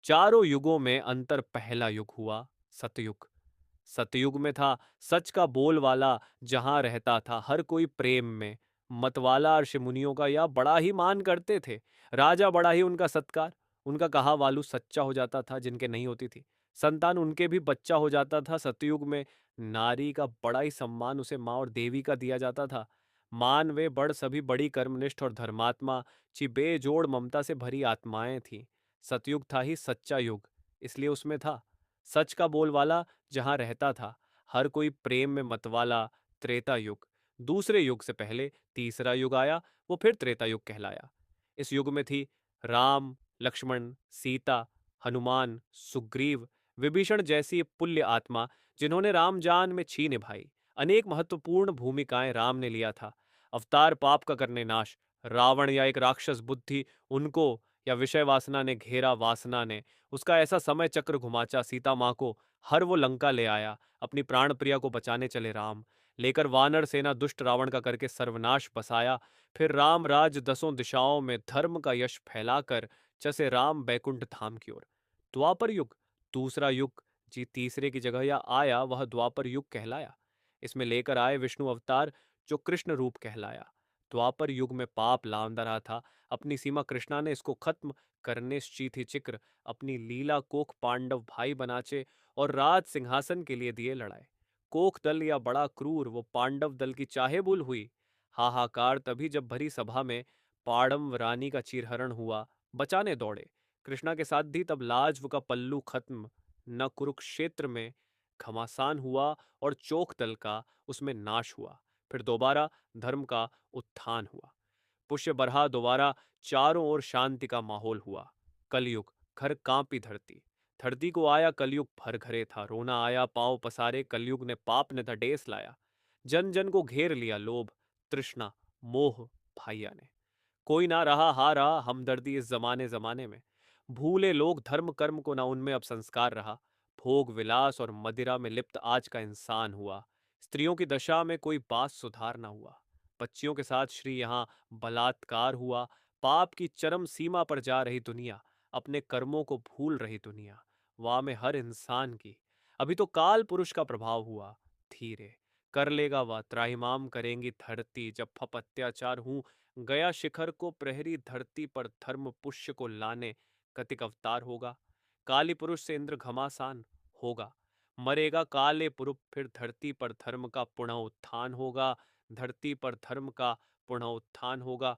चारों युगों में अंतर पहला युग हुआ, सतयुग। सतयुग में था सच का बोलवाला, जहां रहता था हर कोई प्रेम में। मतवाला ऋषि मुनियों का यह बड़ा ही मान करते थे। राजा बड़ा ही उनका सत्कार। उनका कहा वालू सच्चा हो जाता था, जिनके नहीं होती थी। संतान उनके भी बच्चा हो जाता था। सतयुग में नारी का बड़ा ही सम्मान उसे माँ और देवी का दिया जाता था। मान वे बड़ सभी बड़ी कर्मनिष्ठ और धर्मात्मा ची बेजोड़ ममता से भरी आत्माएं थीं। सतयुग था ही सच्चा युग, इसलिए उसमें था सच का बोलवाला, जहां रहता था हर कोई प्रेम में मतवाला। त्रेता युग, दूसरे युग से पहले तीसरा युग आया, वो फिर त्रेता युग कहलाया। इस युग में थी राम, लक्ष्मण, सीता, हनुमान, सुग्रीव, विभीषण जैसी पुल्य आत्मा, जिन्होंने रामजान में छी निभाई। अनेक महत्वपूर्ण भूमिकाएं राम ने लिया था। अवतार पाप का करने नाश, रावण या एक राक्षस बुद्धि उनको या विषय वासना ने घेरा, वासना ने उसका ऐसा समय चक्र घुमाचा, सीता माँ को हर वो लंका ले आया। अपनी प्राण प्रिया को बचाने चले राम, लेकर वानर सेना दुष्ट रावण का करके सर्वनाश बसाया। फिर राम राज दसों दिशाओं में धर्म का यश फैलाकर चसे राम बैकुंठ धाम की ओर। द्वापर युग, दूसरा युग जी तीसरे की जगह या आया, वह द्वापर युग कहलाया। इसमें लेकर आए विष्णु अवतार, जो कृष्ण रूप कहलाया। द्वापर युग में पाप लांदा रहा था। अपनी सीमा कृष्णा ने इसको खत्म करने थी चिक्र। अपनी लीला कोख पांडव भाई बनाचे और राज सिंहासन के लिए दिए लड़ाए। कोख दल या बड़ा क्रूर वो पांडव दल की चाहे भूल हुई। हाहाकार तभी जब भरी सभा में पाड़म रानी का चीरहरण हुआ। बचाने दौड़े कृष्णा के साथ भी तब लाजव का पल्लू खत्म न कुरुक्षेत्र में घमासान हुआ और चोक दल का उसमें नाश हुआ। फिर दोबारा धर्म का उत्थान हुआ। पुष्य बरहा दोबारा, चारों ओर शांति का माहौल हुआ। कलयुग, घर कांपी धरती। धरती को आया कलयुग, भर घरे था रोना आया, पांव पसारे कलयुग ने पाप ने था डेस लाया। जन जन को घेर लिया लोभ, तृष्णा, मोह भाइया ने। कोई ना रहा हारा हमदर्दी इस जमाने जमाने में। भूले लोग धर्म कर्म को, ना उनमें अब संस्कार रहा। भोग विलास और मदिरा में लिप्त आज का इंसान हुआ। स्त्रियों की दशा में कोई बात सुधार ना हुआ। बच्चियों के साथ श्री यहाँ बलात्कार हुआ। पाप की चरम सीमा पर जा रही दुनिया, अपने कर्मों को भूल रही दुनिया। वाह में हर इंसान की अभी तो काल पुरुष का प्रभाव हुआ। धीरे कर लेगा वह, त्राहिमाम करेंगी धरती जब फप अत्याचार हूं। गया शिखर को प्रहरी, धरती पर धर्म पुष्य को लाने कतिक अवतार होगा। काली पुरुष से इंद्र घमासान होगा। मरेगा काले पुरुष, फिर धरती पर धर्म का पुनः उत्थान होगा। धरती पर धर्म का पुनः उत्थान होगा।